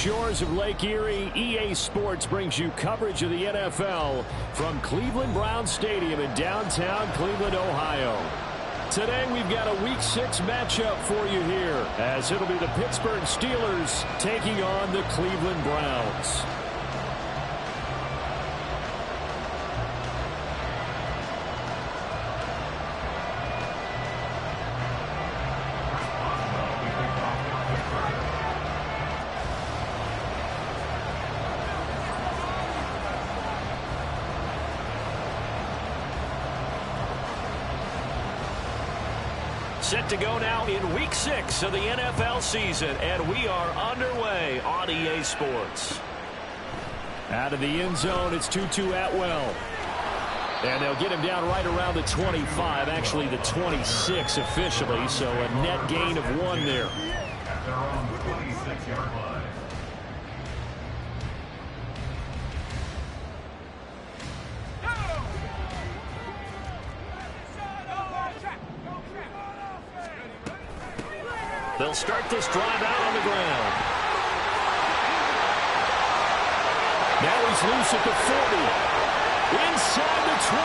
shores of Lake Erie, EA Sports brings you coverage of the NFL from Cleveland Browns Stadium in downtown Cleveland, Ohio. Today we've got a Week 6 matchup for you here, as it'll be the Pittsburgh Steelers taking on the Cleveland Browns. Set to go now in Week 6 of the NFL season, and we are underway on EA Sports. Out of the end zone, it's Tutu Atwell. And they'll get him down right around the 25, actually the 26 officially, so a net gain of 1 there. They'll start this drive out on the ground. Now he's loose at the 40. Inside the 20.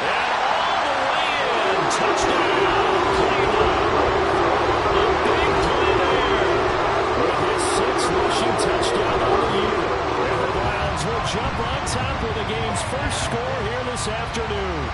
And all the way in. Touchdown, Cleveland. A big play there. With his 6th rushing touchdown of the year. And the Browns will jump on top of the game's first score here this afternoon.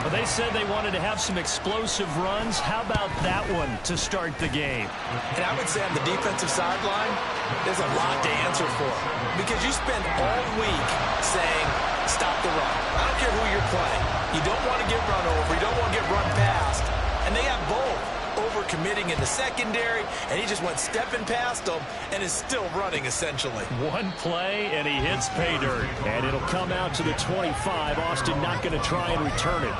Well, they said they wanted to have some explosive runs. How about that one to start the game? And I would say on the defensive sideline, there's a lot to answer for. Because you spend all week saying, stop the run. I don't care who you're playing. You don't want to get run over. You don't want to get run past. And they have both. Over-committing in the secondary, and he just went stepping past them and is still running, essentially. One play, and he hits pay dirt. And it'll come out to the 25. Austin not going to try and return it.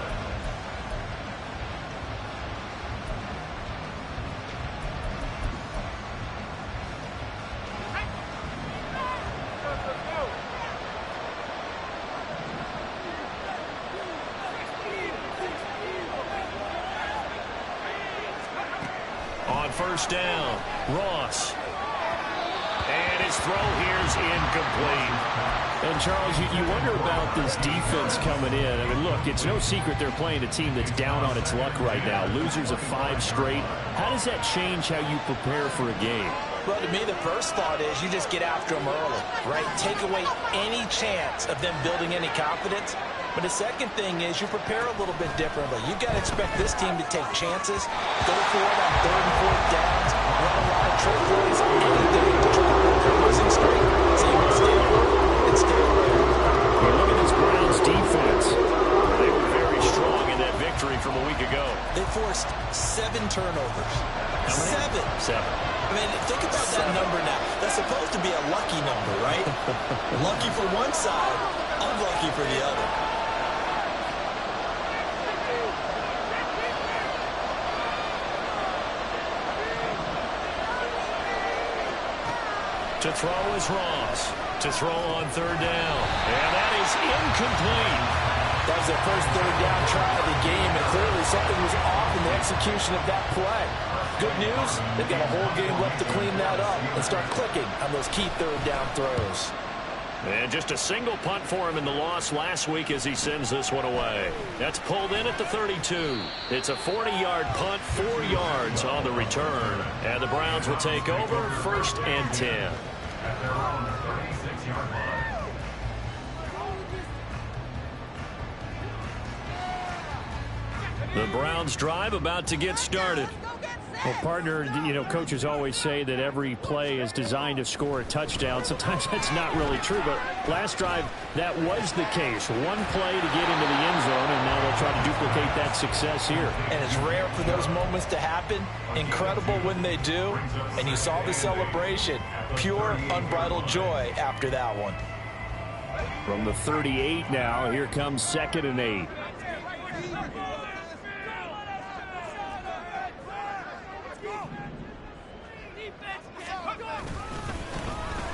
First down, Ross. And his throw here's incomplete. And, Charles, you wonder about this defense coming in. I mean, look, it's no secret they're playing a team that's down on its luck right now. Losers of 5 straight. How does that change how you prepare for a game? Well, to me, the first thought is you just get after them early, right? Take away any chance of them building any confidence. But the second thing is you prepare a little bit differently. You've got to expect this team to take chances, go for it on 3rd and 4th downs, run a lot of trick plays, anything to try to break their losing streak. So you want to stay alert and stay aware. Well, look at this Browns defense. They were very strong in that victory from a week ago. They forced 7 turnovers. How many? 7. I mean, think about that number now. That's supposed to be a lucky number, right? Lucky for one side, unlucky for the other. To throw is Ross. To throw on 3rd down. And that is incomplete. That was their first 3rd down try of the game, and clearly something was off in the execution of that play. Good news, they've got a whole game left to clean that up and start clicking on those key 3rd down throws. And just a single punt for him in the loss last week as he sends this one away. That's pulled in at the 32. It's a 40-yard punt, 4 yards on the return. And the Browns will take over 1st and 10. At their own 36-yard line. The Browns drive about to get started. Well, partner, coaches always say that every play is designed to score a touchdown. Sometimes that's not really true, but last drive, that was the case. One play to get into the end zone, and now they'll try to duplicate that success here. And it's rare for those moments to happen. Incredible when they do. And you saw the celebration. Pure, unbridled joy after that one. From the 38 now, here comes 2nd and 8.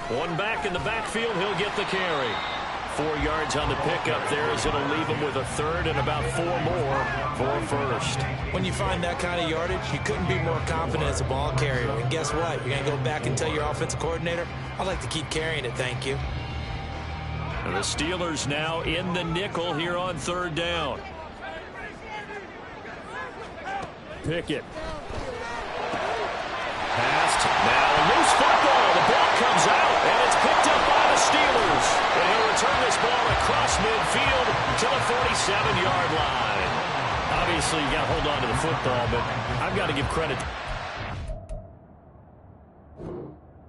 One back in the backfield, he'll get the carry. 4 yards on the pickup there, as it'll leave them with a third and about 4 more for first. When you find that kind of yardage, you couldn't be more confident as a ball carrier. And guess what? You're going to go back and tell your offensive coordinator, I'd like to keep carrying it, thank you. And the Steelers now in the nickel here on 3rd down. Pickett. Passed. Now a loose football. The ball comes out, and it's picked up by the Steelers. And he'll return this ball across midfield to the 47-yard line. Obviously, you got to hold on to the football, but I've got to give credit.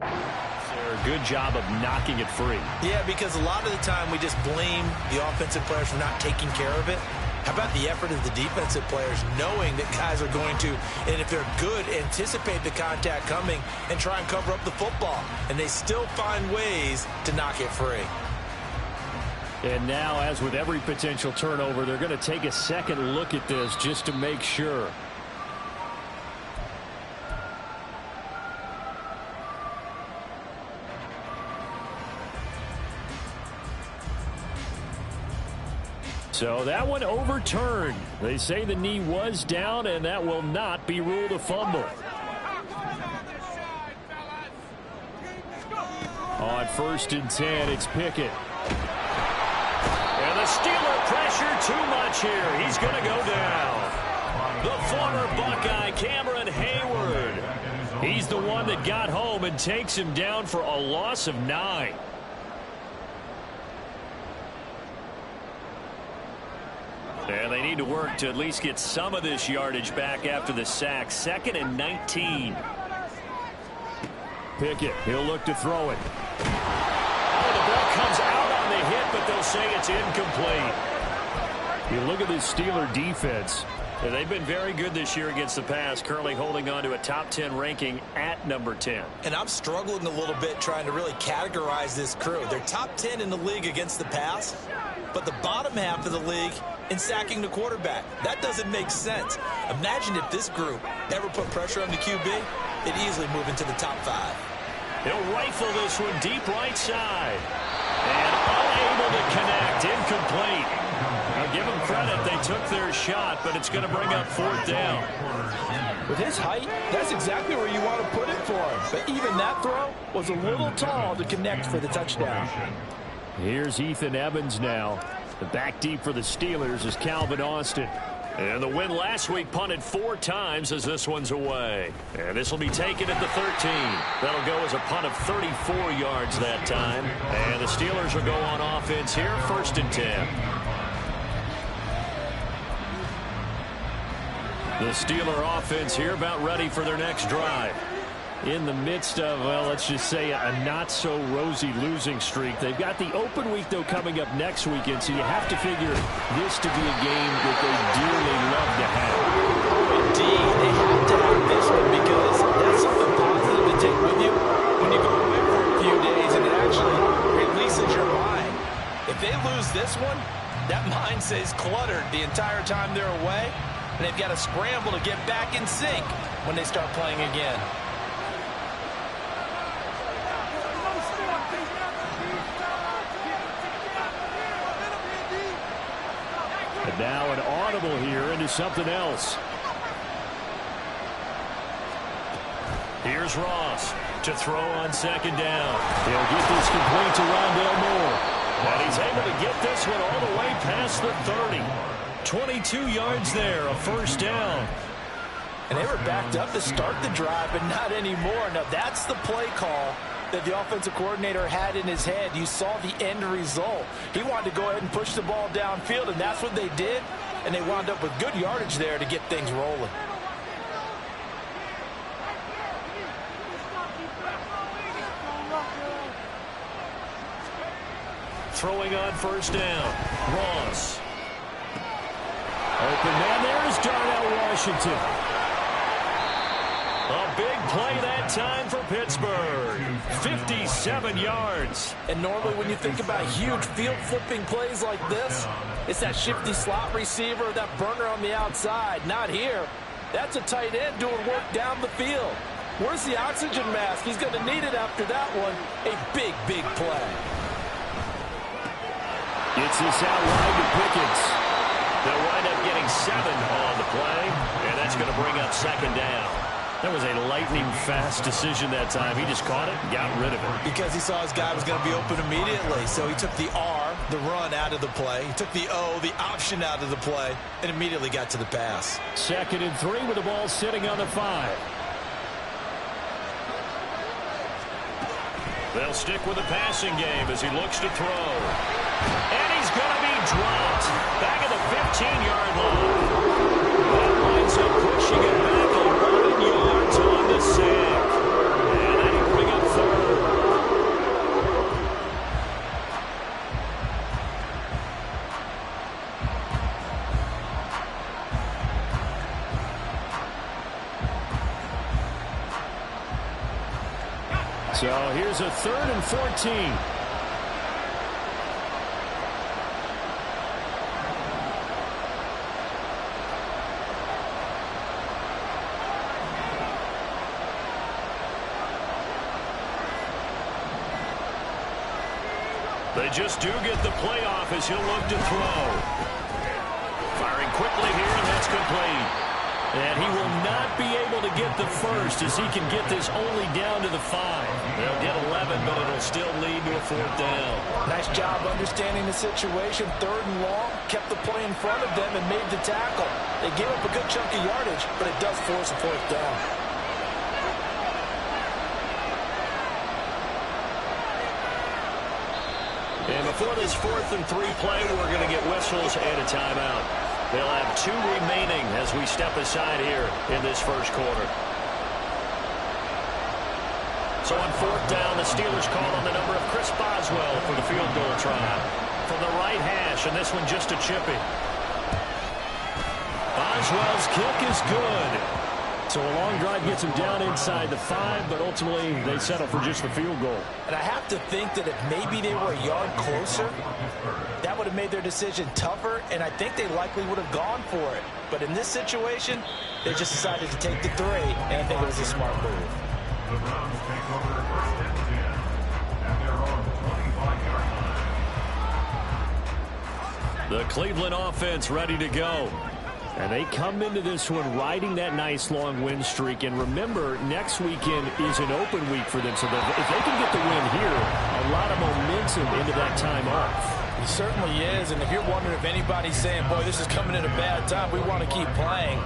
A good job of knocking it free. Yeah, because a lot of the time we just blame the offensive players for not taking care of it. How about the effort of the defensive players knowing that guys are going to, and if they're good, anticipate the contact coming and try and cover up the football. And they still find ways to knock it free. And now, as with every potential turnover, they're going to take a second look at this just to make sure. So that one overturned. They say the knee was down, and that will not be ruled a fumble. On 1st and 10, it's Pickett. And the Steeler pressure too much here. He's going to go down. The former Buckeye, Cameron Hayward. He's the one that got home and takes him down for a loss of 9. And they need to work to at least get some of this yardage back after the sack. 2nd and 19. Pickett, he'll look to throw it. Oh, the ball comes out on the hit, but they'll say it's incomplete. You look at this Steeler defense. They've been very good this year against the pass, currently holding on to a top 10 ranking at number 10. And I'm struggling a little bit trying to really categorize this crew. They're top 10 in the league against the pass, but the bottom half of the league in sacking the quarterback. That doesn't make sense. Imagine if this group ever put pressure on the QB, they'd easily move into the top 5. He'll rifle this one deep right side. And unable to connect. Incomplete. Now give them credit. They took their shot, but it's going to bring up 4th down. With his height, that's exactly where you want to put it for him. But even that throw was a little tall to connect for the touchdown. Here's Ethan Evans now. The back deep for the Steelers is Calvin Austin. And the win last week punted 4 times as this one's away. And this will be taken at the 13. That'll go as a punt of 34 yards that time. And the Steelers will go on offense here, 1st and 10. The Steeler offense here about ready for their next drive. In the midst of, well, let's just say a not-so-rosy losing streak. They've got the open week, though, coming up next weekend, so you have to figure this to be a game that they dearly love to have. Indeed, they have to have this one because that's something positive to take with you when you go away for a few days, and it actually releases your mind. If they lose this one, that mind stays cluttered the entire time they're away, and they've got to scramble to get back in sync when they start playing again. And now an audible here into something else. Here's Ross to throw on 2nd down. He'll get this complete to Rondale Moore. And he's able to get this one all the way past the 30. 22 yards there, a 1st down. And they were backed up to start the drive, but not anymore. Now, that's the play call that the offensive coordinator had in his head. You saw the end result. He wanted to go ahead and push the ball downfield, and that's what they did. And they wound up with good yardage there to get things rolling. Throwing on 1st down. Ross. Open man, there's Darnell Washington. A big play that time for Pittsburgh. 57 yards. And normally when you think about huge field flipping plays like this, it's that shifty slot receiver, that burner on the outside. Not here. That's a tight end doing work down the field. Where's the oxygen mask? He's going to need it after that one. A big, big play. Gets this out wide to Pickens. They'll wind up getting 7 on the play, and that's going to bring up second down. That was a lightning-fast decision that time. He just caught it and got rid of it. Because he saw his guy was going to be open immediately. So he took the R, the run, out of the play. He took the O, the option, out of the play, and immediately got to the pass. 2nd and 3 with the ball sitting on the 5. They'll stick with the passing game as he looks to throw. And he's going to be dropped back at the 15-yard line. That winds up pushing it back 11 yards on the sack. And that'll bring up 3rd. So here's a 3rd and 14. They just do get the play off as he'll look to throw. Firing quickly here, and that's complete. And he will not be able to get the first as he can get this only down to the 5. They'll get 11, but it'll still lead to a 4th down. Nice job understanding the situation. 3rd and long, kept the play in front of them and made the tackle. They gave up a good chunk of yardage, but it does force a 4th down. And before this 4th and 3 play, we're going to get whistles and a timeout. They'll have 2 remaining as we step aside here in this first quarter. So on 4th down, the Steelers call on the number of Chris Boswell for the field goal try. From the right hash, and this one just a chippy. Boswell's kick is good. So a long drive gets him down inside the 5, but ultimately they settle for just the field goal. And I have to think that if maybe they were a yard closer, that would have made their decision tougher, and I think they likely would have gone for it. But in this situation, they just decided to take the 3, and I think it was a smart move. The Browns take over 1st and 10 at their own 25-yard line. The Cleveland offense ready to go. And they come into this one riding that nice long win streak. And remember, next weekend is an open week for them. So if they can get the win here, a lot of momentum into that time off. It certainly is. And if you're wondering if anybody's saying, boy, this is coming at a bad time, we want to keep playing,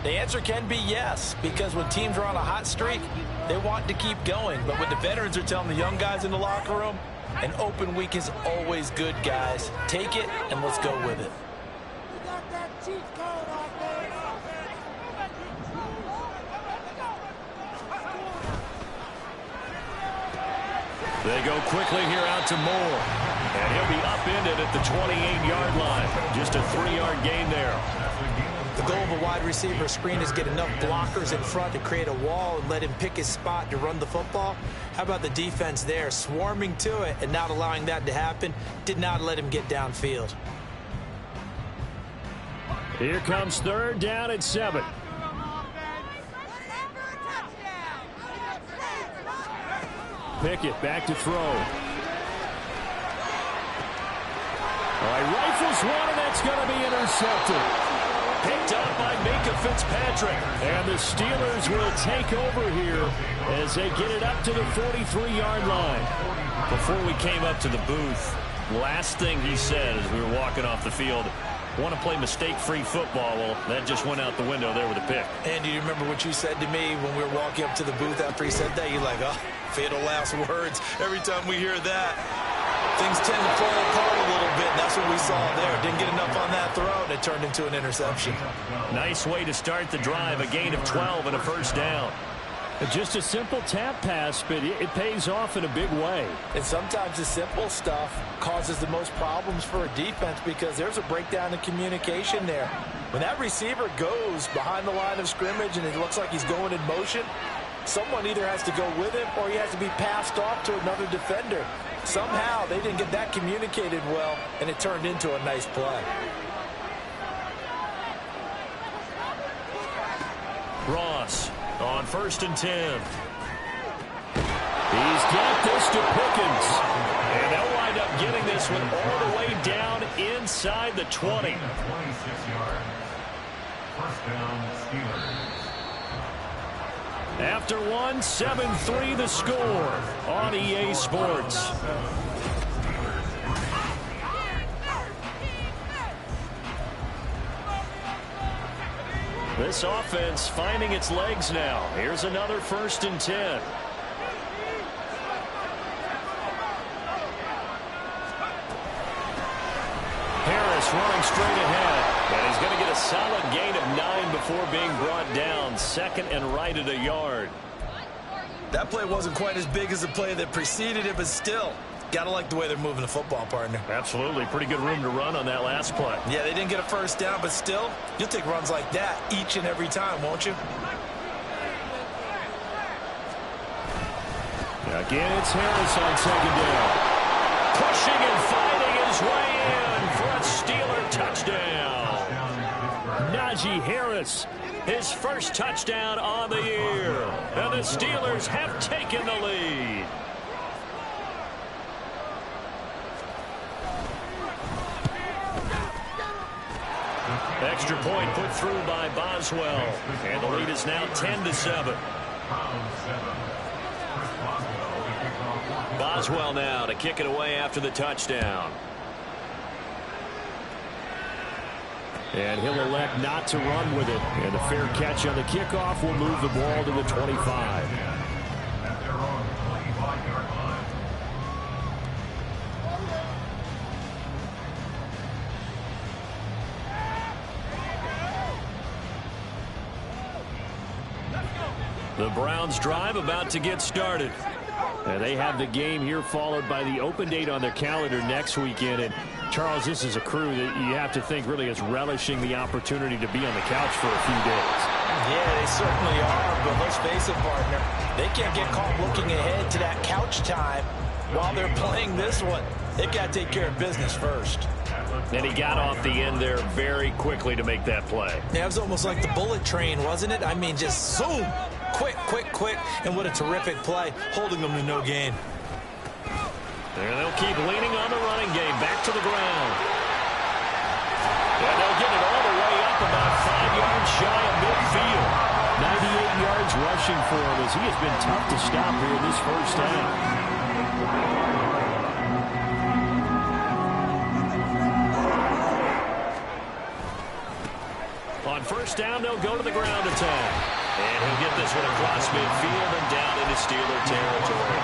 the answer can be yes. Because when teams are on a hot streak, they want to keep going. But what the veterans are telling the young guys in the locker room, an open week is always good, guys. Take it and let's go with it. They go quickly here out to Moore. And he'll be upended at the 28-yard line. Just a 3-yard gain there. The goal of a wide receiver screen is get enough blockers in front to create a wall and let him pick his spot to run the football. How about the defense there, swarming to it and not allowing that to happen? Did not let him get downfield. Here comes 3rd down at 7. Pickett back to throw. All right, rifles one, and that's going to be intercepted. Picked up by Minka Fitzpatrick. And the Steelers will take over here as they get it up to the 43-yard line. Before we came up to the booth, last thing he said as we were walking off the field, want to play mistake-free football. Well, that just went out the window there with a pick. And do you remember what you said to me when we were walking up to the booth after he said that? You're like, oh, fatal last words. Every time we hear that, things tend to fall apart a little bit. And that's what we saw there. Didn't get enough on that throw, and it turned into an interception. Nice way to start the drive. A gain of 12 and a first down. Just a simple tap pass, but it pays off in a big way. And sometimes the simple stuff causes the most problems for a defense because there's a breakdown in communication there. When that receiver goes behind the line of scrimmage and it looks like he's going in motion, someone either has to go with him or he has to be passed off to another defender. Somehow they didn't get that communicated well, and it turned into a nice play. Ross on 1st and 10. He's got this to Pickens. And they'll wind up getting this one all the way down inside the 20. 26-yard. First down, Steelers. After one, 7-3 the score on EA Sports. This offense finding its legs now. Here's another 1st and 10. Harris running straight ahead. And he's going to get a solid gain of 9 before being brought down. Second and right at a yard. That play wasn't quite as big as the play that preceded it, but still, gotta like the way they're moving the football, partner. Absolutely. Pretty good room to run on that last play. Yeah, they didn't get a first down, but still, you'll take runs like that each and every time, won't you? Again, it's Harris on 2nd down. Pushing and fighting his way in for a Steeler touchdown. Najee Harris, his first touchdown on the year. And the Steelers have taken the lead. Extra point put through by Boswell. And the lead is now 10-7. Boswell now to kick it away after the touchdown. And he'll elect not to run with it. And the fair catch on the kickoff will move the ball to the 25. The Browns drive about to get started. And they have the game here followed by the open date on their calendar next weekend. And Charles, this is a crew that you have to think really is relishing the opportunity to be on the couch for a few days. Yeah, they certainly are, but let's face it, partner. They can't get caught looking ahead to that couch time while they're playing this one. They've got to take care of business first. And he got off the end there very quickly to make that play. Yeah, it was almost like the bullet train, wasn't it? I mean, just zoom. Quick, quick, quick. And what a terrific play, holding them to no gain. And they'll keep leaning on the running game. Back to the ground. And they'll get it all the way up about 5 yards shy of midfield. 98 yards rushing for him as he has been tough to stop here this first half. On first down, they'll go to the ground attack. And he'll get this one across midfield and down into Steeler territory.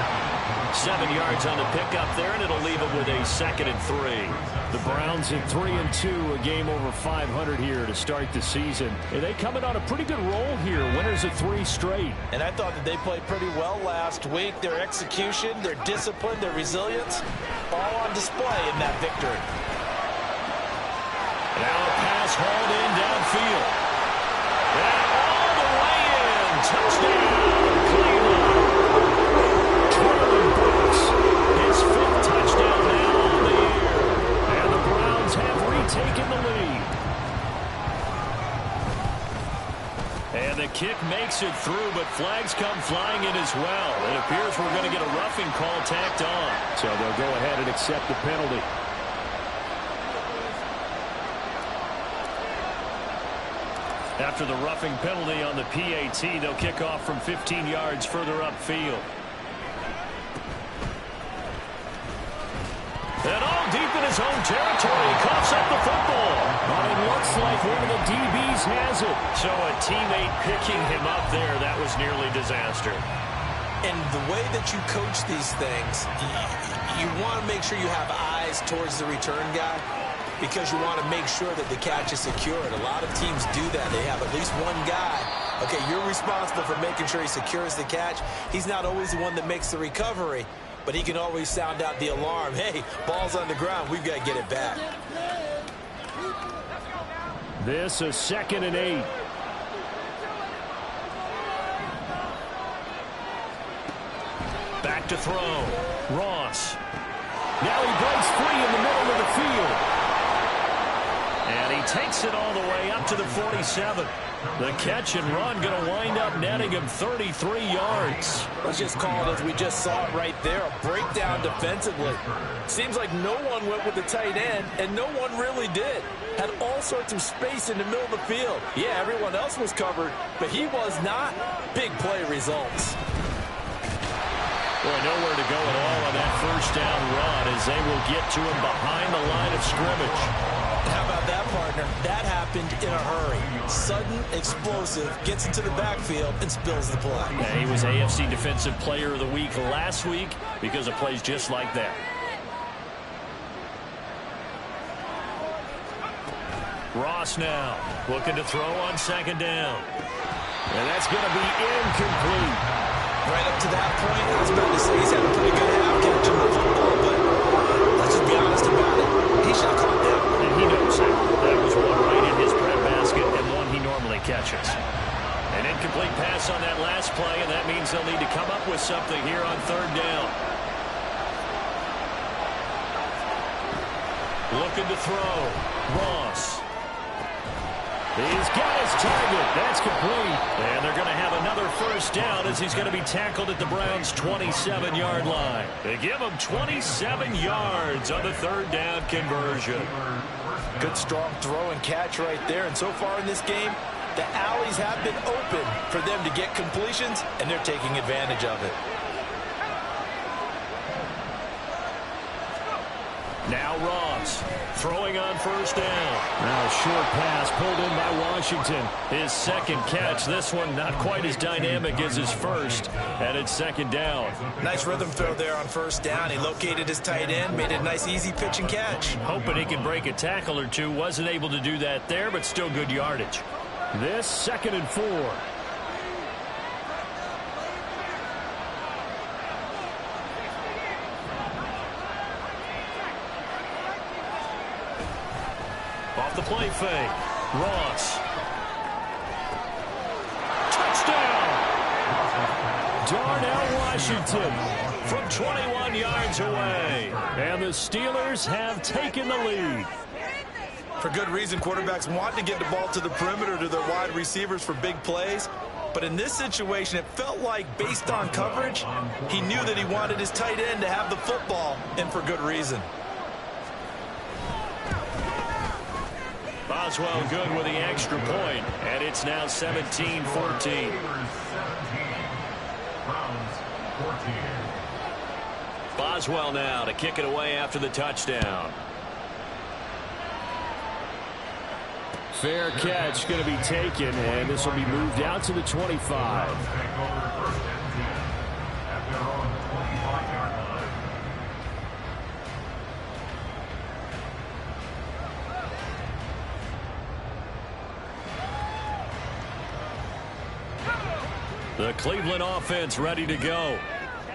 7 yards on the pickup there, and it'll leave him with a 2nd and 3. The Browns at 3-2, a game over 500 here to start the season. And they coming on a pretty good roll here, winners of 3 straight. And I thought that they played pretty well last week. Their execution, their discipline, their resilience, all on display in that victory. Now a pass hauled in downfield. And all the way in. Touchdown, Cleveland. Traylon Burks, his 5th touchdown now on the year. And the Browns have retaken the lead. And the kick makes it through, but flags come flying in as well. It appears we're going to get a roughing call tacked on. So they'll go ahead and accept the penalty. After the roughing penalty on the PAT, they'll kick off from 15 yards further upfield. And all deep in his own territory, he coughs up the football. But it looks like one of the DBs has it. So a teammate picking him up there, that was nearly disaster. And the way that you coach these things, you want to make sure you have eyes towards the return guy, because you want to make sure that the catch is secured. A lot of teams do that. They have at least one guy. Okay, you're responsible for making sure he secures the catch. He's not always the one that makes the recovery, but he can always sound out the alarm. Hey, ball's on the ground. We've got to get it back. This is 2nd and 8. Back to throw. Ross. Now he breaks free in the middle of the field. And And he takes it all the way up to the 47. The catch and run going to wind up netting him 33 yards. Let's just call it as we just saw it right there, a breakdown defensively. Seems like no one went with the tight end, and no one really did. Had all sorts of space in the middle of the field. Yeah, everyone else was covered, but he was not. Big play results. Boy, nowhere to go at all on that first down run as they will get to him behind the line of scrimmage. How about that, partner? That happened in a hurry. Sudden, explosive, gets into the backfield and spills the play. Yeah, he was AFC Defensive Player of the Week last week because of plays just like that. Ross now looking to throw on second down. And that's going to be incomplete. Right up to that point, I was about to say he's had a pretty good half catching the football, but let's just be honest about it. He should have caught that. And he knows that. That was one right in his breadbasket and one he normally catches. An incomplete pass on that last play, and that means they'll need to come up with something here on third down. Looking to throw. Ross. He's got his target. That's complete. And they're going to have another first down as he's going to be tackled at the Browns' 27-yard line. They give him 27 yards on the third down conversion. Good strong throw and catch right there. And so far in this game, the alleys have been open for them to get completions, and they're taking advantage of it. Now Ross throwing on first down. Now a short pass pulled in by Washington. His second catch. This one not quite as dynamic as his first. And it's second down. Nice rhythm throw there on first down. He located his tight end, made it a nice easy pitch and catch. Hoping he could break a tackle or two. Wasn't able to do that there, but still good yardage. This 2nd and 4. Off the play fake. Ross. Touchdown! Darnell Washington from 21 yards away. And the Steelers have taken the lead. For good reason, quarterbacks want to get the ball to the perimeter to their wide receivers for big plays. But in this situation, it felt like, based on coverage, he knew that he wanted his tight end to have the football, and for good reason. Boswell good with the extra point, and it's now 17-14. Boswell now to kick it away after the touchdown. Fair catch going to be taken, and this will be moved out to the 25. The Cleveland offense ready to go.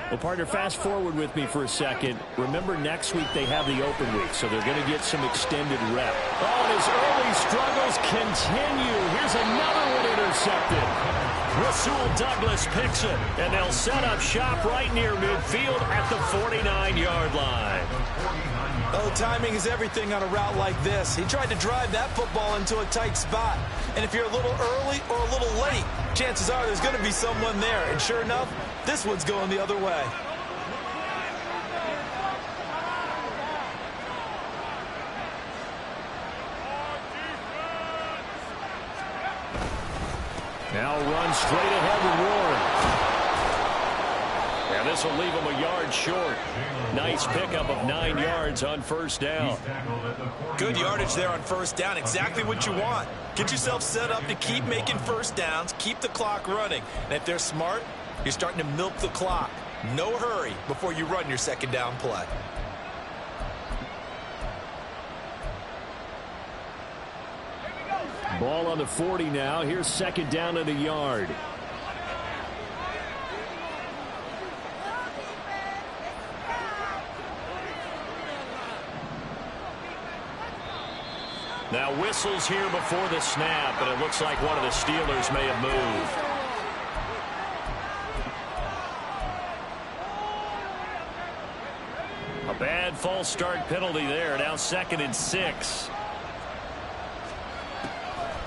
Well, partner, fast forward with me for a second. Remember, next week they have the open week, so they're going to get some extended rep. Oh, and his early struggles continue. Here's another one intercepted. Rasul Douglas picks it, and they'll set up shop right near midfield at the 49-yard line. Oh, timing is everything on a route like this. He tried to drive that football into a tight spot. And if you're a little early or a little late, chances are there's going to be someone there. And sure enough, this one's going the other way. Now run straight ahead with Warren. And this will leave him a yard short. Nice pickup of 9 yards on first down. Good yardage there on first down. Exactly what you want. Get yourself set up to keep making first downs, keep the clock running. And if they're smart, you're starting to milk the clock. No hurry before you run your second down play. Ball on the 40 now. Here's second down and a yard. Now whistles here before the snap, and it looks like one of the Steelers may have moved. A bad false start penalty there. Now 2nd and 6.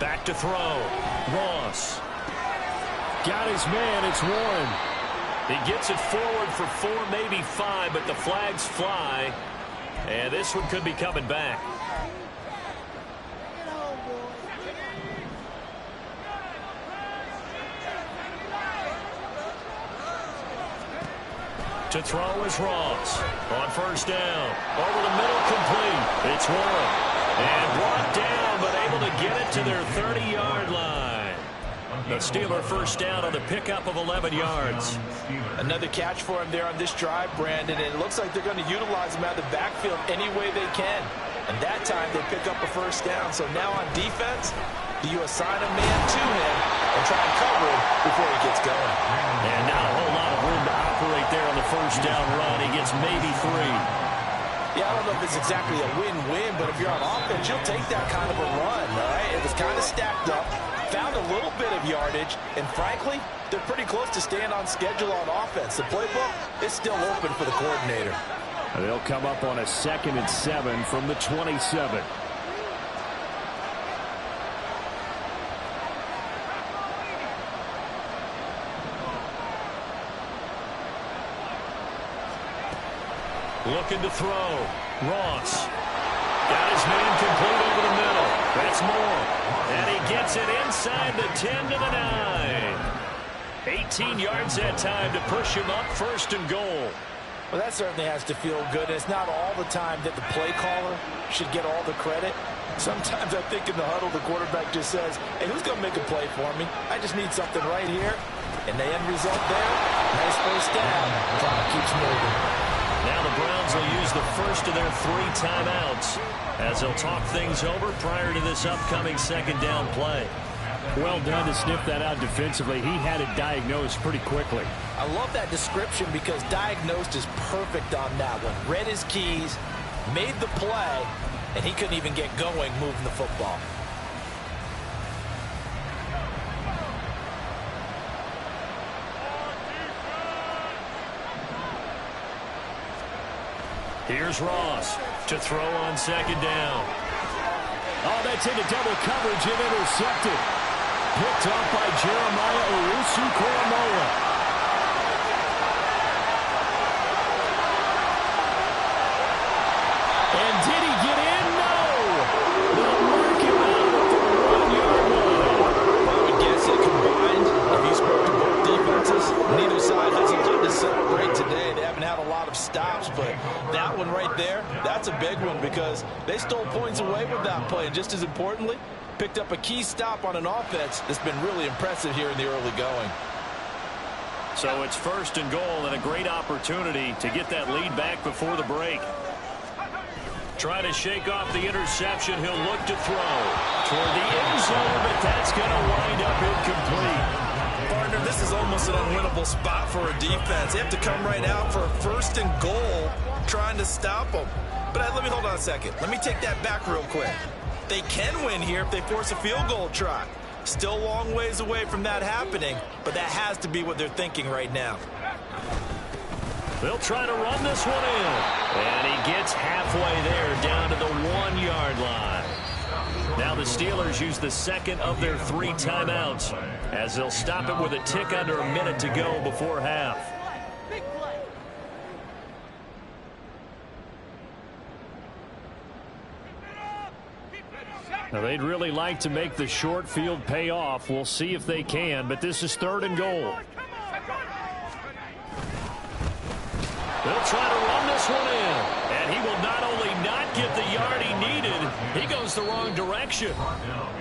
Back to throw. Ross. Got his man. It's Warren. He gets it forward for 4, maybe 5, but the flags fly. And this one could be coming back. To throw is Ross. On first down. Over the middle, complete. It's Warren. And brought down, but able to get it to their 30-yard line. The Steeler first down on the pickup of 11 yards. Another catch for him there on this drive, Brandon. And it looks like they're going to utilize him out of the backfield any way they can. And that time they pick up a first down. So now on defense, do you assign a man to him and try and cover him before he gets going? And not a whole lot of room to operate there on the first down run. He gets maybe 3. Yeah, I don't know if it's exactly a win-win, but if you're on offense, you'll take that kind of a run, all right? It was kind of stacked up, found a little bit of yardage, and frankly, they're pretty close to staying on schedule on offense. The playbook is still open for the coordinator. They'll come up on a 2nd and 7 from the 27. Looking to throw. Ross. Got his man complete over the middle. That's Moore. And he gets it inside the 10 to the 9. 18 yards that time to push him up 1st and goal. Well, that certainly has to feel good. It's not all the time that the play caller should get all the credit. Sometimes I think in the huddle, the quarterback just says, hey, who's going to make a play for me? I just need something right here. And the end result there, nice first down. Clock keeps moving. Now the Browns will use the first of their 3 timeouts as they'll talk things over prior to this upcoming 2nd down play. Well done to sniff that out defensively. He had it diagnosed pretty quickly. I love that description because diagnosed is perfect on that one. Read his keys, made the play, and he couldn't even get going moving the football. Here's Ross to throw on 2nd down. Oh, that's into double coverage and intercepted. Picked up by Jeremiah Owusu-Koramoah. And did he get in? No! They'll mark him out at the 1-yard line. I would guess it combined. If you spoke to both defenses, neither side has a lot to celebrate today. They haven't had a lot of stops, but that one right there, that's a big one because they stole points away with that play. And just as importantly, picked up a key stop on an offense that's been really impressive here in the early going. So it's 1st and goal and a great opportunity to get that lead back before the break. Trying to shake off the interception. He'll look to throw toward the end zone, but that's going to wind up incomplete. Partner, this is almost an unwinnable spot for a defense. They have to come right out for a 1st and goal trying to stop them. But let me hold on a second. Let me take that back real quick. They can win here if they force a field goal try. Still a long ways away from that happening, but that has to be what they're thinking right now. They'll try to run this one in. And he gets halfway there down to the 1-yard line. Now the Steelers use the 2nd of their 3 timeouts as they'll stop it with a tick under a minute to go before half. Now they'd really like to make the short field pay off. We'll see if they can, but this is 3rd and goal. They'll try to run this one in, and he will not only not get the yard he needed, he goes the wrong direction.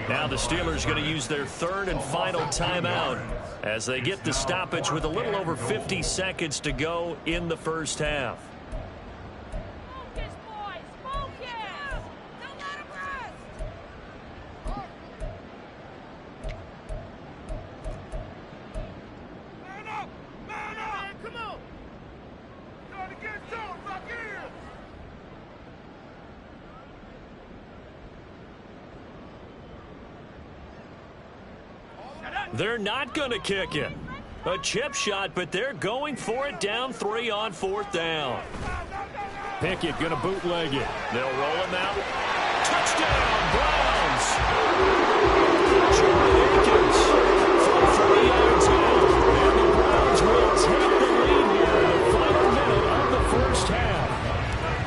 Now the Steelers going to use their 3rd and final timeout as they get the stoppage with a little over 50 seconds to go in the first half. They're not going to kick it. A chip shot, but they're going for it down 3 on 4th down. Pickett going to bootleg it. They'll roll him out. Touchdown, Browns! seconds from 40 yards out. And the Browns will take the lead here in the final minute of the first half.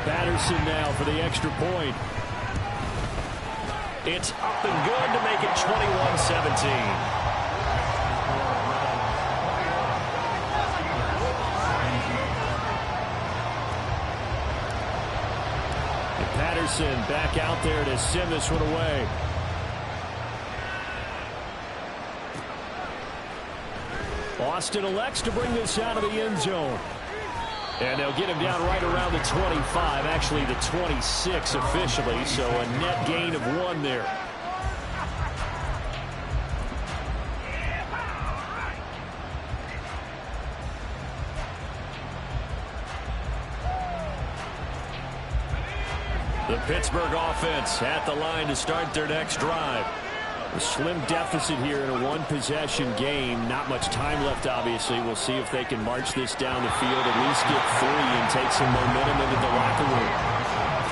Patterson now for the extra point. It's up and good to make it 21-17. Patterson back out there to send this one away. Austin elects to bring this out of the end zone. And they'll get him down right around the 25, actually the 26 officially, so a net gain of 1 there. The Pittsburgh offense at the line to start their next drive. A slim deficit here in a one-possession game. Not much time left, obviously. We'll see if they can march this down the field, at least get 3 and take some momentum into the locker room.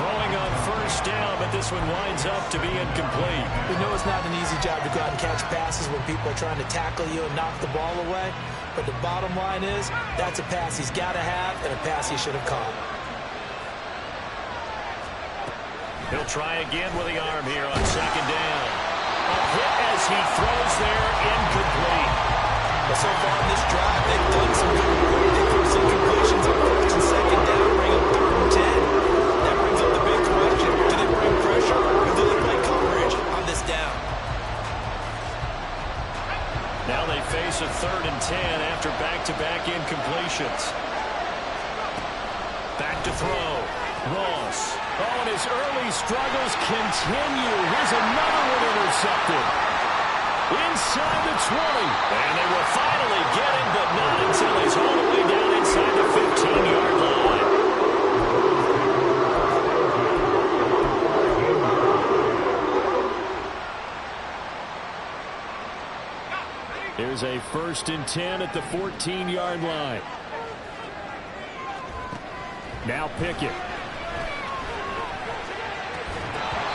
Throwing on first down, but this one winds up to be incomplete. We know it's not an easy job to go out and catch passes when people are trying to tackle you and knock the ball away. But the bottom line is, that's a pass he's got to have and a pass he should have caught. He'll try again with the arm here on second down. A hit as he throws there, incomplete. But so far in this drive, they've done some good work. They threw some completions on first and second down, bring up 3rd and 10. That brings up the big question. Do they bring pressure or do they play coverage on this down? Now they face a 3rd and 10 after back-to-back incompletions. Back to throw. Ross. Oh, and his early struggles continue. Here's another one intercepted. Inside the 20. And they will finally get him, but not until he's all the way down inside the 15-yard line. Here's a 1st and 10 at the 14-yard line. Now Pickett.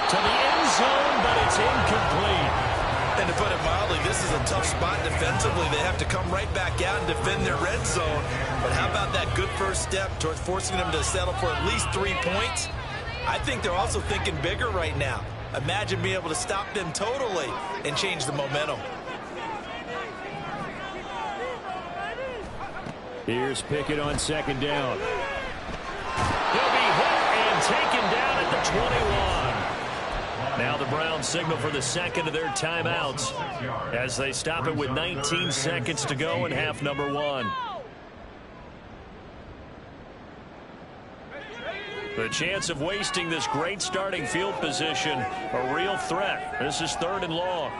To the end zone, but it's incomplete. And to put it mildly, this is a tough spot defensively. They have to come right back out and defend their red zone. But how about that good first step towards forcing them to settle for at least 3 points? I think they're also thinking bigger right now. Imagine being able to stop them totally and change the momentum. Here's Pickett on second down. He'll be hit and taken down at the 21. Now the Browns signal for the second of their timeouts as they stop it with 19 seconds to go in half number 1. The chance of wasting this great starting field position, a real threat. This is 3rd and long.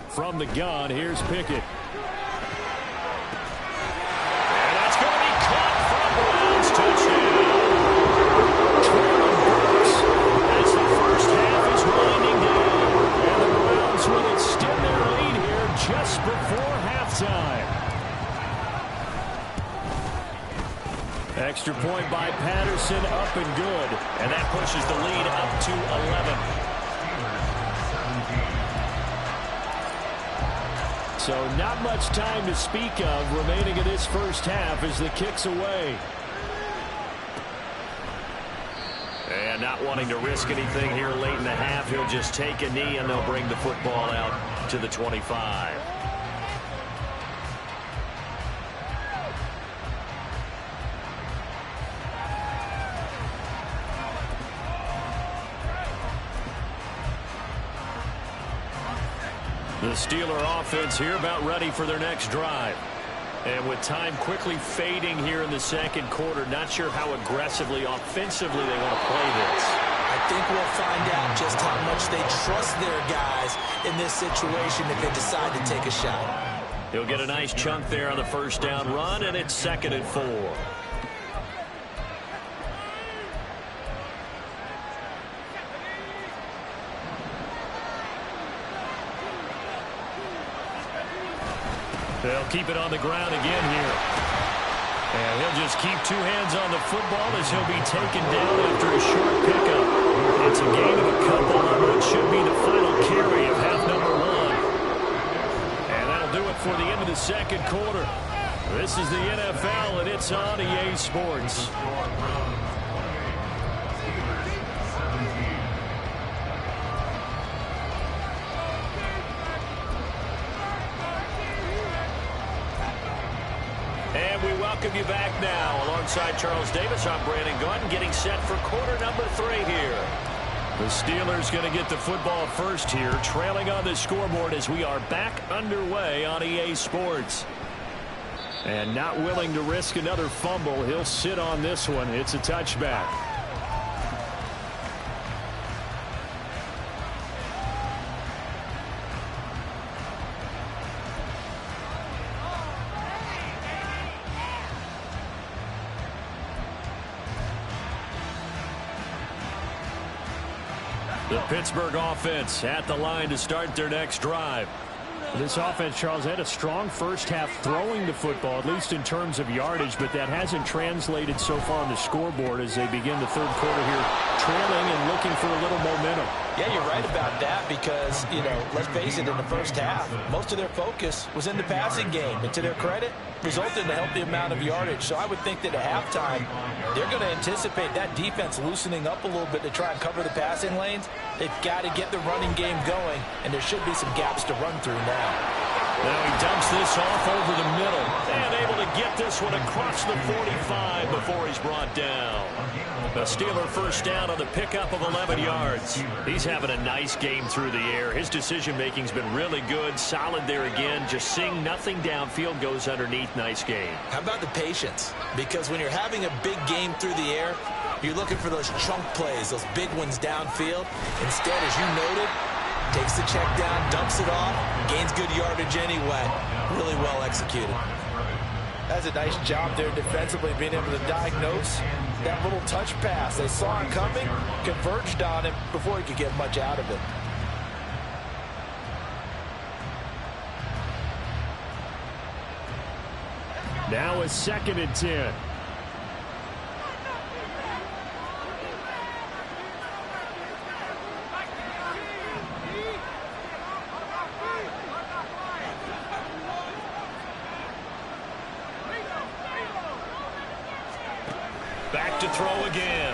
From the gun, here's Pickett. And that's going to be caught from Browns. Touchdown. As the first half is winding down. And the Browns will extend their lead here just before halftime. Extra point by Patterson, up and good. And that pushes the lead up to 11. So not much time to speak of remaining in this first half as the kick's away. And not wanting to risk anything here late in the half, he'll just take a knee and they'll bring the football out to the 25. The Steeler offense here about ready for their next drive. And with time quickly fading here in the second quarter, not sure how aggressively, offensively they want to play this. I think we'll find out just how much they trust their guys in this situation if they decide to take a shot. He'll get a nice chunk there on the first down run, and it's 2nd and 4. They'll keep it on the ground again here. And he'll just keep 2 hands on the football as he'll be taken down after a short pickup. It's a game of a couple on what should be the final carry of half number one. And that'll do it for the end of the second quarter. This is the NFL, and it's on EA Sports. And we welcome you back now. Alongside Charles Davis, I'm Brandon Gunn, getting set for quarter number 3 here. The Steelers going to get the football first here, trailing on the scoreboard as we are back underway on EA Sports. And not willing to risk another fumble, he'll sit on this one. It's a touchback. The Pittsburgh offense at the line to start their next drive. This offense, Charles, had a strong first half throwing the football, at least in terms of yardage, but that hasn't translated so far on the scoreboard as they begin the third quarter here, trailing and looking for a little momentum. Yeah, you're right about that because, let's face it, in the first half, most of their focus was in the passing game. And to their credit, resulted in a healthy amount of yardage. So I would think that at halftime, they're going to anticipate that defense loosening up a little bit to try and cover the passing lanes. They've got to get the running game going, and there should be some gaps to run through now. Now he dumps this off over the middle and able to get this one across the 45 before he's brought down. The Steeler first down on the pickup of 11 yards. He's having a nice game through the air. His decision-making's been really good, solid there again. Just seeing nothing downfield, goes underneath. Nice game. How about the patience? Because when you're having a big game through the air, you're looking for those chunk plays, those big ones downfield. Instead, as you noted, takes the check down, dumps it off, gains good yardage anyway. Really well executed. That's a nice job there defensively, being able to diagnose that little touch pass. They saw him coming, converged on him before he could get much out of it. Now a 2nd and 10. Back to throw again.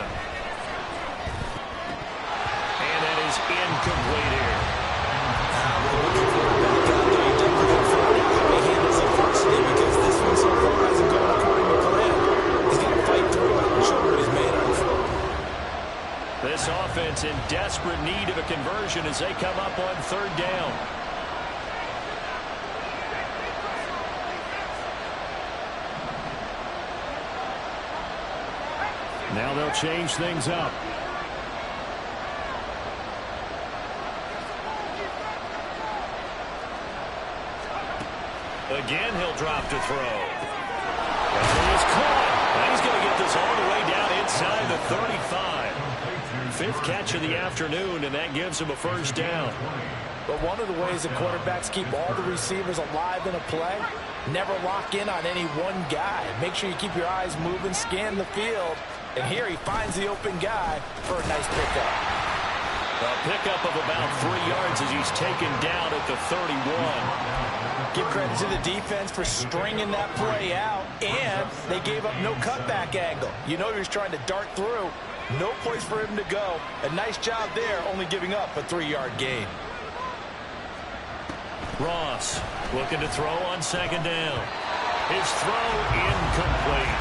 And that is incomplete here. He handles adversity because this one so far hasn't gone according to plan. He's got to fight through it and show what he's made of. This offense in desperate need of a conversion as they come up on 3rd down. Now they'll change things up. Again, he'll drop to throw. And he is caught. And he's going to get this all the way down inside the 35. 5th catch of the afternoon, and that gives him a first down. But one of the ways that quarterbacks keep all the receivers alive in a play, never lock in on any one guy. Make sure you keep your eyes moving, scan the field. And here he finds the open guy for a nice pickup. A pickup of about 3 yards as he's taken down at the 31. Give credit to the defense for stringing that play out, and they gave up no cutback angle. You know he was trying to dart through. No place for him to go. A nice job there, only giving up a 3-yard gain. Ross looking to throw on 2nd down. His throw incomplete.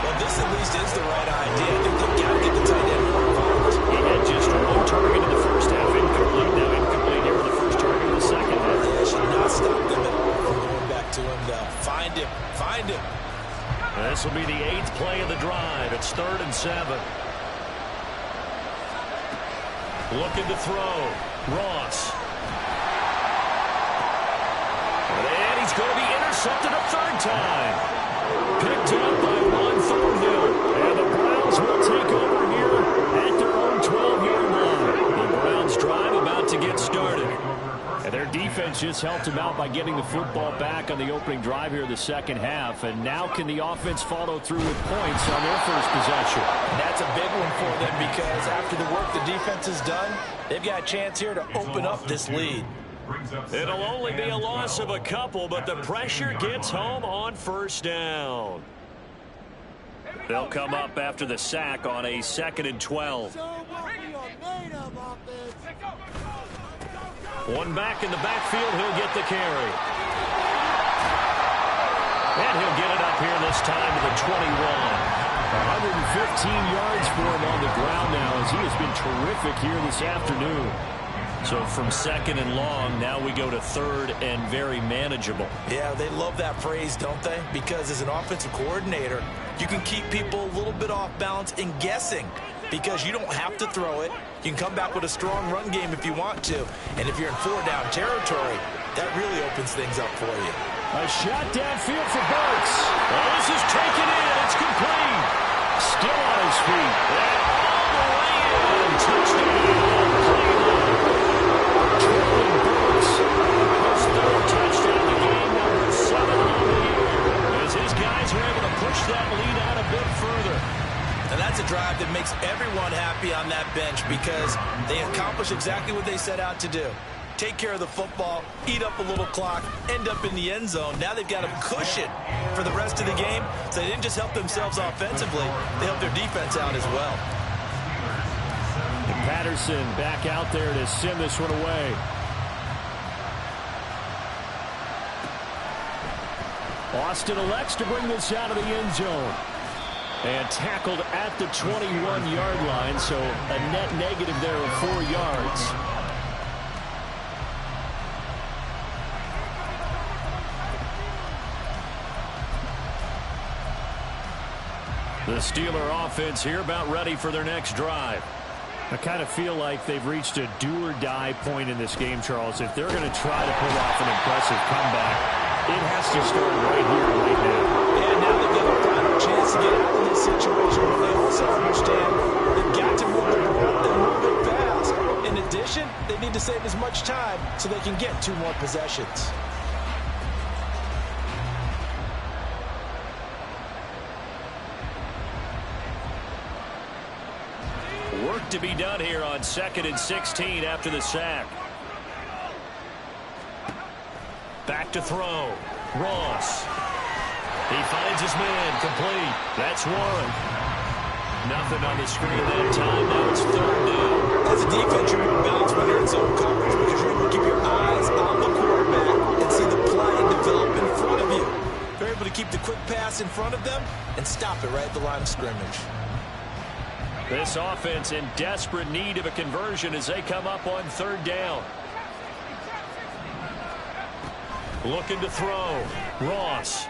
Well, this at least is the right idea. I think they've got to get the tight end more involved. He had just 1 target in the first half, incomplete. Now incomplete here with the first target in the second half. Yeah, should not stop them from going back to him, though. Find him. Find him. This will be the 8th play of the drive. It's 3rd and 7. Looking to throw. Ross. And he's going to be intercepted a 3rd time. Picked up by Juan Thornhill. And the Browns will take over here at their own 12-yard line. The Browns drive about to get started. And their defense defense just helped him out by getting the football back on the opening drive here in the second half. And now can the offense follow through with points on their first possession? That's a big one for them because after the work the defense has done, they've got a chance here to open up this lead. It'll only be a loss of a couple, but the pressure gets home on first down. They'll come up after the sack on a 2nd and 12. One back in the backfield, he'll get the carry. And he'll get it up here this time to the 21. 115 yards for him on the ground now as he has been terrific here this afternoon. So from 2nd and long, now we go to 3rd and very manageable. Yeah, they love that phrase, don't they? Because as an offensive coordinator, you can keep people a little bit off balance and guessing because you don't have to throw it. You can come back with a strong run game if you want to. And if you're in 4-down territory, that really opens things up for you. A shot downfield for Burks. Well, this is taken in. It's complete. Still on his feet. And all the way in. Touchdown, Cleveland. Traylon Burks. His 3rd touchdown of the game, number 7 on the year. As his guys are able to push that lead out a bit further. And that's a drive that makes everyone happy on that bench because they accomplish exactly what they set out to do. Take care of the football, eat up a little clock, end up in the end zone. Now they've got a cushion for the rest of the game. So they didn't just help themselves offensively, they helped their defense out as well. And Patterson back out there to send this one away. Austin elects to bring this out of the end zone. And tackled at the 21-yard line, so a net negative there of 4 yards. The Steeler offense here about ready for their next drive. I kind of feel like they've reached a do-or-die point in this game, Charles. If they're going to try to pull off an impressive comeback, it has to start right here, right now. And now they've got a final chance to get out of this situation, but they also understand they've got to move the ball and move it fast. In addition, they need to save as much time so they can get 2 more possessions. Work to be done here on 2nd and 16 after the sack. Back to throw. Ross. He finds his man. Complete. That's Warren. Nothing on the screen that time. Now it's 3rd down. As a defense, you're more balanced when you're in zone coverage because you're able to keep your eyes on the quarterback and see the play develop in front of you. You're able to keep the quick pass in front of them and stop it right at the line of scrimmage. This offense in desperate need of a conversion as they come up on 3rd down. Looking to throw. Ross.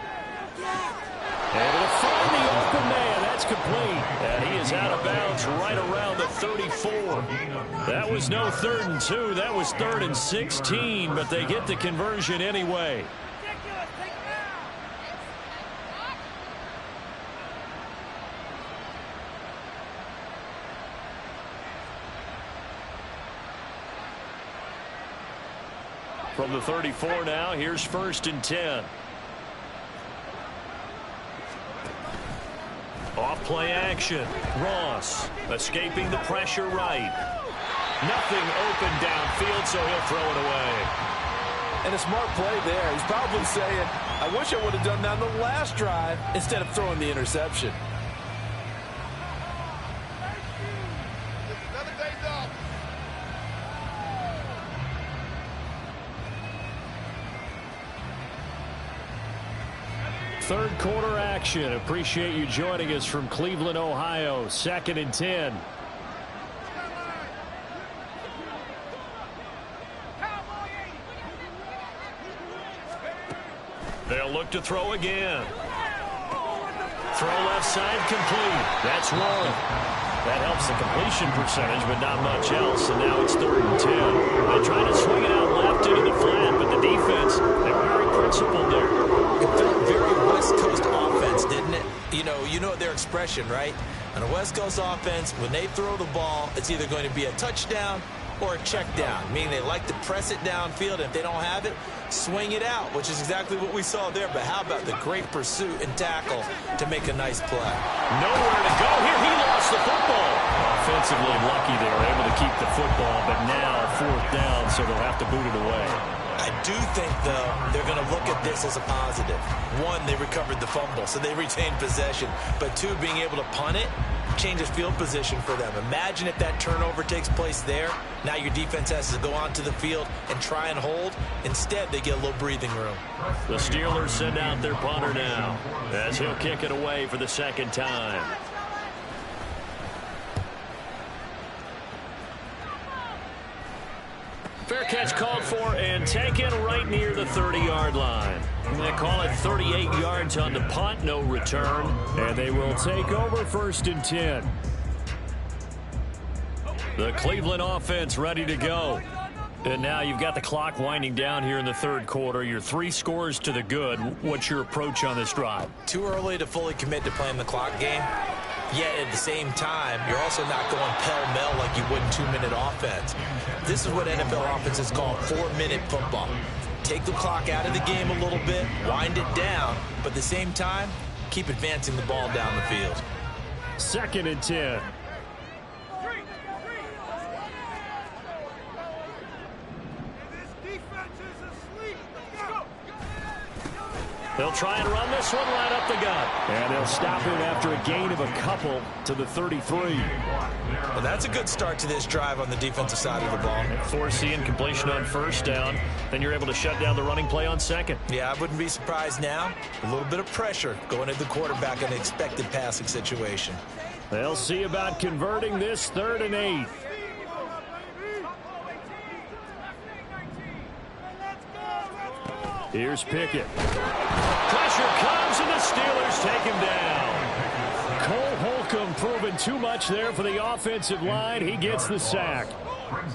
Able to find the open man. That's complete. And he is out of bounds right around the 34. That was no 3rd and 2. That was 3rd and 16. But they get the conversion anyway. From the 34 now, here's 1st and 10. Off play action. Ross escaping the pressure right. Nothing open downfield, so he'll throw it away. And a smart play there. He's probably saying, I wish I would have done that on the last drive instead of throwing the interception. Third quarter action. Appreciate you joining us from Cleveland, Ohio. 2nd and 10. They'll look to throw again. Throw left side complete. That's Warren. That helps the completion percentage, but not much else. And now it's 3rd and 10. They try to swing it out left into the flat, but the defense, they were very principled there. It felt very West Coast offense, didn't it? You know their expression, right? On a West Coast offense, when they throw the ball, it's either going to be a touchdown or a check down, meaning they like to press it downfield, and if they don't have it, swing it out, which is exactly what we saw there. But how about the great pursuit and tackle to make a nice play? Nowhere to go here. He lost the football. Offensively lucky they were able to keep the football, but now 4th down, so they'll have to boot it away. I do think, though, they're going to look at this as a positive. One, they recovered the fumble, so they retained possession. But two, being able to punt it changes field position for them. Imagine if that turnover takes place there. Now your defense has to go onto the field and try and hold. Instead, they get a little breathing room. The Steelers send out their punter now as he'll kick it away for the 2nd time. Fair catch called for and taken right near the 30-yard line. They call it 38 yards on the punt, no return. And they will take over 1st and 10. The Cleveland offense ready to go. And now you've got the clock winding down here in the 3rd quarter. You're 3 scores to the good. What's your approach on this drive? Too early to fully commit to playing the clock game. Yet at the same time, you're also not going pell-mell like you would in 2-minute offense. This is what NFL offenses call 4-minute football. Take the clock out of the game a little bit, wind it down, but at the same time, keep advancing the ball down the field. 2nd and 10. They'll try and run this one right up the gut. And they'll stop him after a gain of a couple to the 33. Well, that's a good start to this drive on the defensive side of the ball. Forcing completion on 1st down. Then you're able to shut down the running play on 2nd. Yeah, I wouldn't be surprised now. A little bit of pressure going into the quarterback in an expected passing situation. They'll see about converting this 3rd and 8. Here's Pickett. Pressure comes, and the Steelers take him down. Cole Holcomb proving too much there for the offensive line. He gets the sack.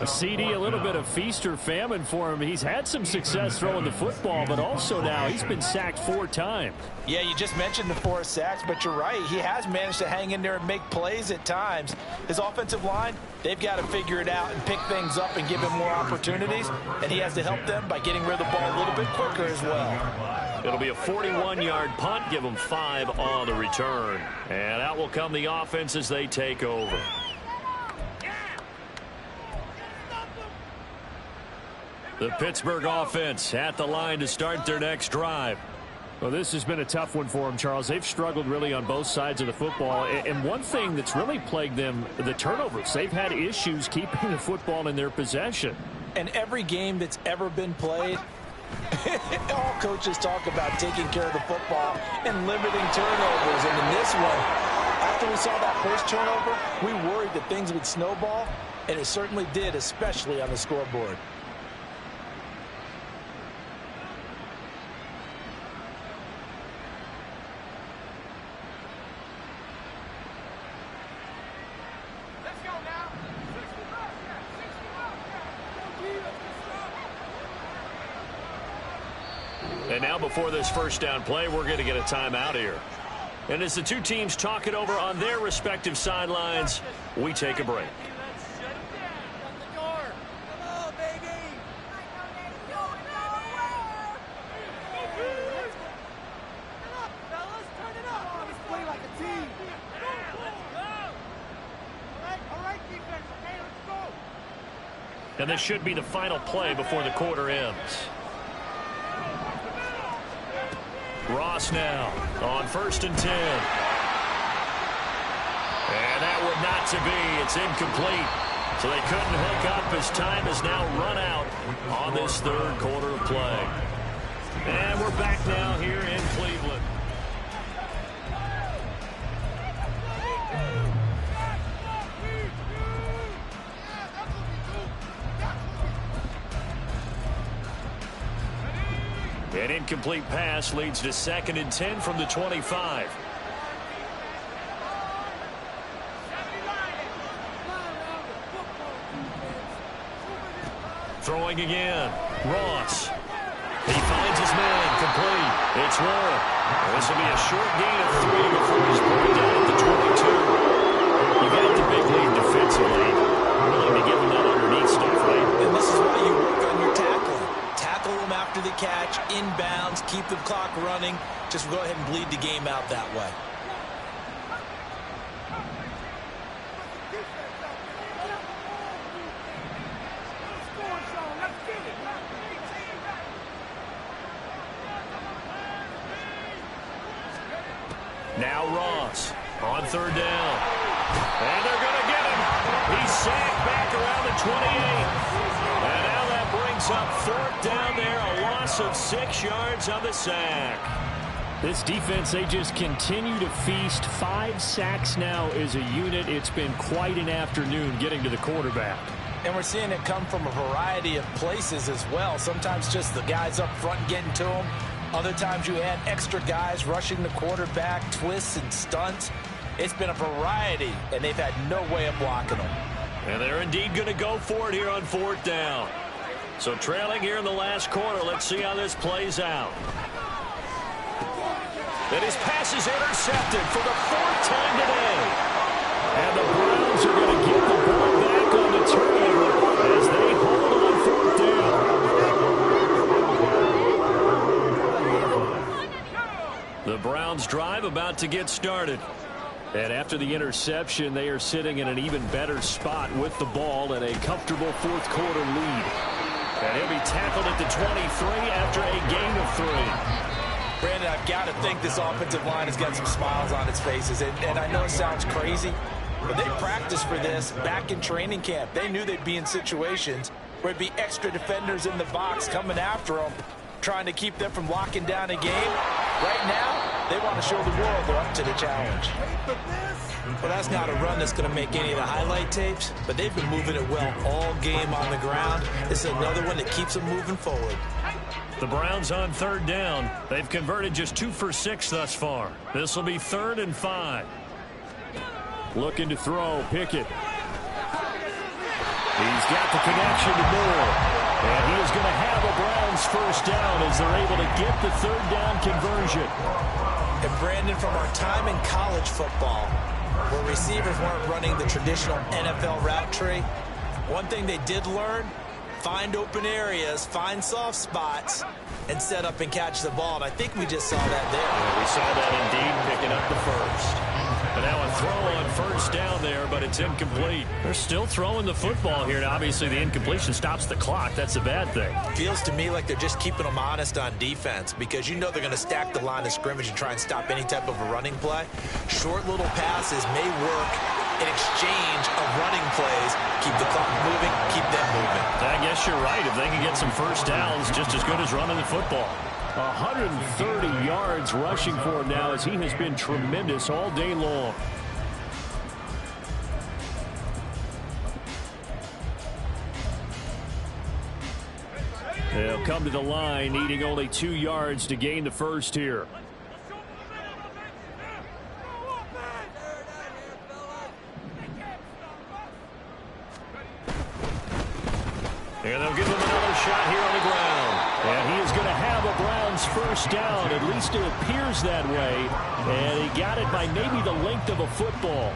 A CD, a little bit of feast or famine for him. He's had some success throwing the football, but also now he's been sacked 4 times. Yeah, you just mentioned the 4 sacks, but you're right. He has managed to hang in there and make plays at times. His offensive line, they've got to figure it out and pick things up and give him more opportunities, and he has to help them by getting rid of the ball a little bit quicker as well. It'll be a 41-yard punt, give them 5 on the return. And out will come the offense as they take over. The Pittsburgh offense at the line to start their next drive. Well, this has been a tough one for them, Charles. They've struggled really on both sides of the football. And one thing that's really plagued them, the turnovers. They've had issues keeping the football in their possession. And every game that's ever been played, all coaches talk about taking care of the football and limiting turnovers. And in this one, after we saw that first turnover, we worried that things would snowball, and it certainly did, especially on the scoreboard. And now before this 1st down play, we're going to get a timeout here. And as the 2 teams talk it over on their respective sidelines, we take a break. And this should be the final play before the quarter ends. Ross now on 1st and 10. And that would not to be. It's incomplete. So they couldn't hook up as time has now run out on this 3rd quarter of play. And we're back now here in Cleveland. An incomplete pass leads to 2nd and 10 from the 25. Throwing again. Ross. He finds his man. Complete. It's Warren. This will be a short gain of 3 before he's brought down at the 22. You got the big lead defensively. They're willing to give him that underneath stuff, right? And this is why you work on your tackling. Tackle them after the catch, inbounds, keep the clock running. Just go ahead and bleed the game out that way. Now Ross on third down. And they're going to get him. He's sacked back around the 28. And now that brings up fourth down there. A loss of 6 yards on the sack. This defense, they just continue to feast. 5 sacks now as a unit. It's been quite an afternoon getting to the quarterback. And we're seeing it come from a variety of places as well. Sometimes just the guys up front getting to him. Other times you add extra guys rushing the quarterback, twists and stunts. It's been a variety, and they've had no way of blocking them. And they're indeed going to go for it here on fourth down. So trailing here in the last quarter. Let's see how this plays out. And his pass is intercepted for the 4th time today. And the Browns are going to get the ball back on the turnover as they hold on fourth down. The Browns drive about to get started. And after the interception, they are sitting in an even better spot with the ball and a comfortable fourth quarter lead. And he'll be tackled at the 23 after a gain of 3. Brandon, I've got to think this offensive line has got some smiles on its faces. And I know it sounds crazy, but they practiced for this back in training camp. They knew they'd be in situations where it'd be extra defenders in the box coming after them, trying to keep them from locking down a game. Right now, they want to show the world they're up to the challenge. Well, that's not a run that's going to make any of the highlight tapes, but they've been moving it well all game on the ground. This is another one that keeps them moving forward. The Browns on third down. They've converted just 2 for 6 thus far. This will be 3rd and 5. Looking to throw, Pickett. He's got the connection to Moore. And he is going to have a Browns first down as they're able to get the 3rd down conversion. And Brandon, from our time in college football, where receivers weren't running the traditional NFL route tree, one thing they did learn, find open areas, find soft spots, and set up and catch the ball. And I think we just saw that there. Yeah, we saw that indeed, picking up the first. And now a throw on first down there, but it's incomplete. They're still throwing the football here. Now, obviously, the incompletion stops the clock. That's a bad thing. Feels to me like they're just keeping them honest on defense because you know they're going to stack the line of scrimmage and try and stop any type of a running play. Short little passes may work in exchange of running plays. Keep the clock moving, keep them moving. I guess you're right. If they can get some first downs, just as good as running the football. 130 yards rushing for him now as he has been tremendous all day long. They'll come to the line, needing only 2 yards to gain the first here. And they'll give him another shot here on the ground. And he is going to have a Browns first down. At least it appears that way. And he got it by maybe the length of a football.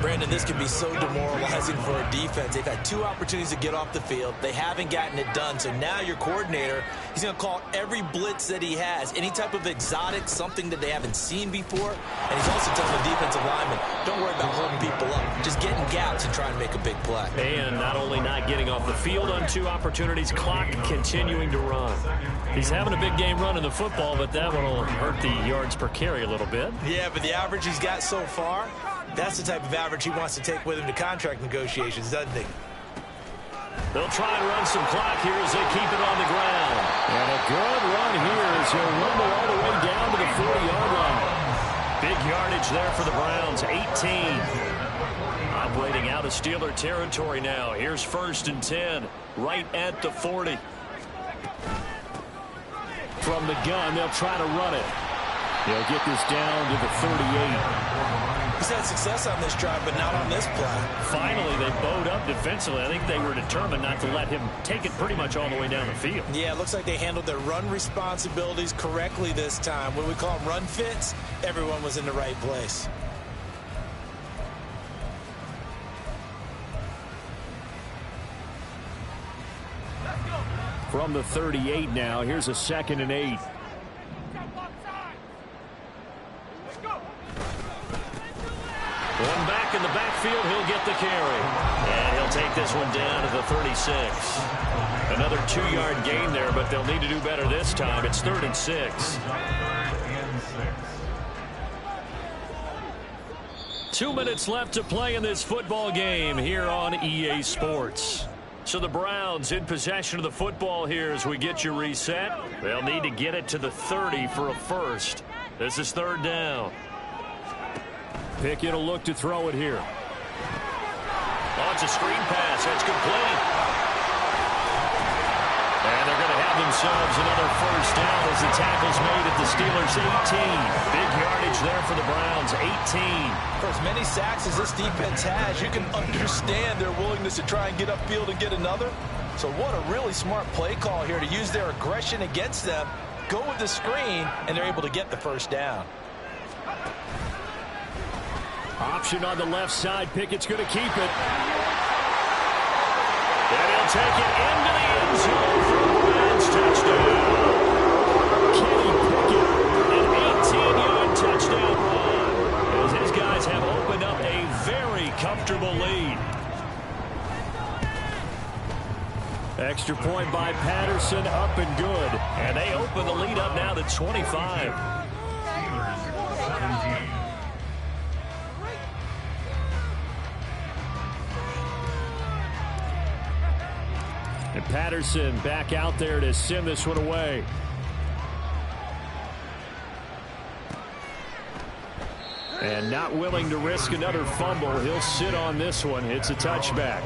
Brandon, this can be so demoralizing for a defense. They've had 2 opportunities to get off the field. They haven't gotten it done. So now your coordinator, he's going to call every blitz that he has, any type of exotic, something that they haven't seen before. And he's also telling the defensive lineman, don't worry about holding people up. Just get in gaps and try and make a big play. And not only not getting off the field on 2 opportunities, clock continuing to run. He's having a big game running the football, but that one will hurt the yards per carry a little bit. Yeah, but the average he's got so far, that's the type of average he wants to take with him to contract negotiations, doesn't he? They'll try and run some clock here as they keep it on the ground. And a good run here as he'll rumble all the way down to the 40-yard line. Big yardage there for the Browns, 18. Operating out of Steeler territory now. Here's 1st and 10, right at the 40. From the gun, they'll try to run it. They'll get this down to the 38. He's had success on this drive, but not on this play. Finally, they bowed up defensively. I think they were determined not to let him take it pretty much all the way down the field. Yeah, it looks like they handled their run responsibilities correctly this time. When we call them run fits, everyone was in the right place. from the 38 now. Here's a 2nd and 8. One back in the backfield, he'll get the carry. And he'll take this one down to the 36. Another 2-yard gain there, but they'll need to do better this time. It's 3rd and 6. 2 minutes left to play in this football game here on EA Sports. So the Browns in possession of the football here as we get you reset. They'll need to get it to the 30 for a first. This is 3rd down. Pickett will look to throw it here. Oh, it's a screen pass. That's complete. And they're going to have themselves another first down as the tackle's made at the Steelers' 18. Big yardage there for the Browns, 18. For as many sacks as this defense has, you can understand their willingness to try and get upfield and get another. So what a really smart play call here to use their aggression against them, go with the screen, and they're able to get the first down. Option on the left side. Pickett's going to keep it. And he'll take it into the end zone for a Browns touchdown. Kenny Pickett, an 18-yard touchdown run, as his guys have opened up a very comfortable lead. Extra point by Patterson, up and good. And they open the lead up now to 25. And Patterson back out there to send this one away. And not willing to risk another fumble. He'll sit on this one. It's a touchback.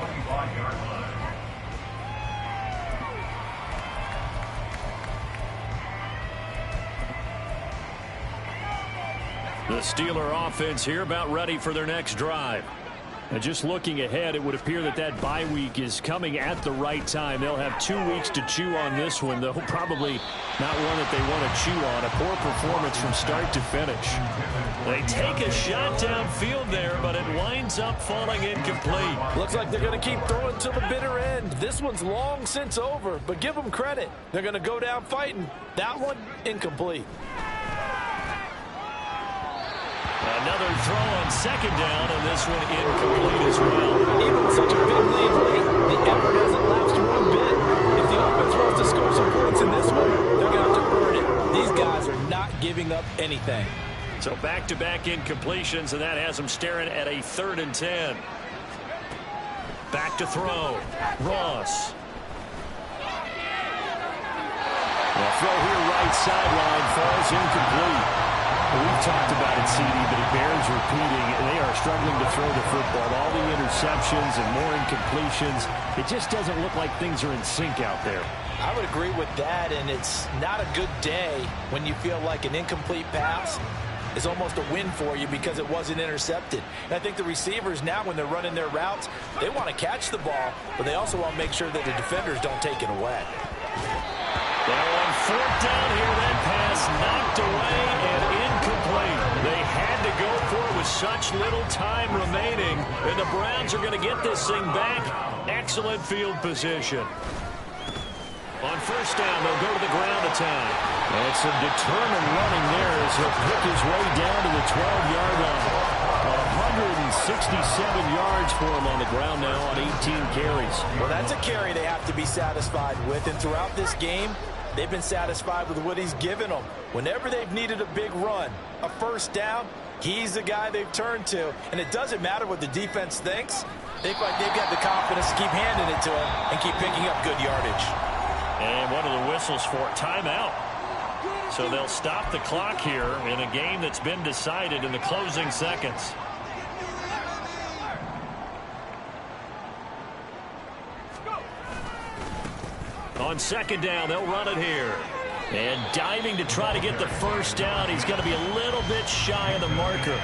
The Steeler offense here about ready for their next drive. And just looking ahead, it would appear that that bye week is coming at the right time. They'll have 2 weeks to chew on this one, though probably not one that they want to chew on. A poor performance from start to finish. They take a shot downfield there, but it winds up falling incomplete. Looks like they're going to keep throwing till the bitter end. This one's long since over, but give them credit. They're going to go down fighting. That one, incomplete. Another throw on 2nd down, and this one incomplete as well. Even with such a big lead late, the effort hasn't lapsed one bit. If the offense wants to score some points in this one, they're going to have to earn it. These guys are not giving up anything. So back-to-back incompletions, and that has them staring at a 3rd and 10. Back to throw. Ross. The throw here right sideline falls incomplete. We've talked about it, CD, but it bears repeating. They are struggling to throw the football. All the interceptions and more incompletions. It just doesn't look like things are in sync out there. I would agree with that, and it's not a good day when you feel like an incomplete pass is almost a win for you because it wasn't intercepted. And I think the receivers now, when they're running their routes, they want to catch the ball, but they also want to make sure that the defenders don't take it away. They're on 4th down here. That pass knocked away and incomplete. They had to go for it with such little time remaining, and the Browns are going to get this thing back. Excellent field position. On 1st down, they'll go to the ground attack. And some determined running there as he'll pick his way down to the 12-yard line. 167 yards for him on the ground now on 18 carries. Well, that's a carry they have to be satisfied with, and throughout this game, they've been satisfied with what he's given them. Whenever they've needed a big run, a 1st down, he's the guy they've turned to. And it doesn't matter what the defense thinks. They feel like they've got the confidence to keep handing it to him and keep picking up good yardage. And one of the whistles for timeout. So they'll stop the clock here in a game that's been decided in the closing seconds. On 2nd down, they'll run it here. And diving to try to get the 1st down. He's going to be a little bit shy of the marker.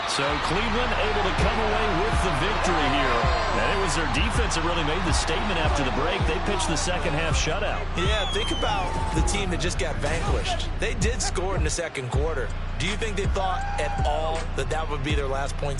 So Cleveland able to come away with the victory here. And it was their defense that really made the statement after the break. They pitched the 2nd half shutout. Yeah, think about the team that just got vanquished. They did score in the 2nd quarter. Do you think they thought at all that that would be their last points?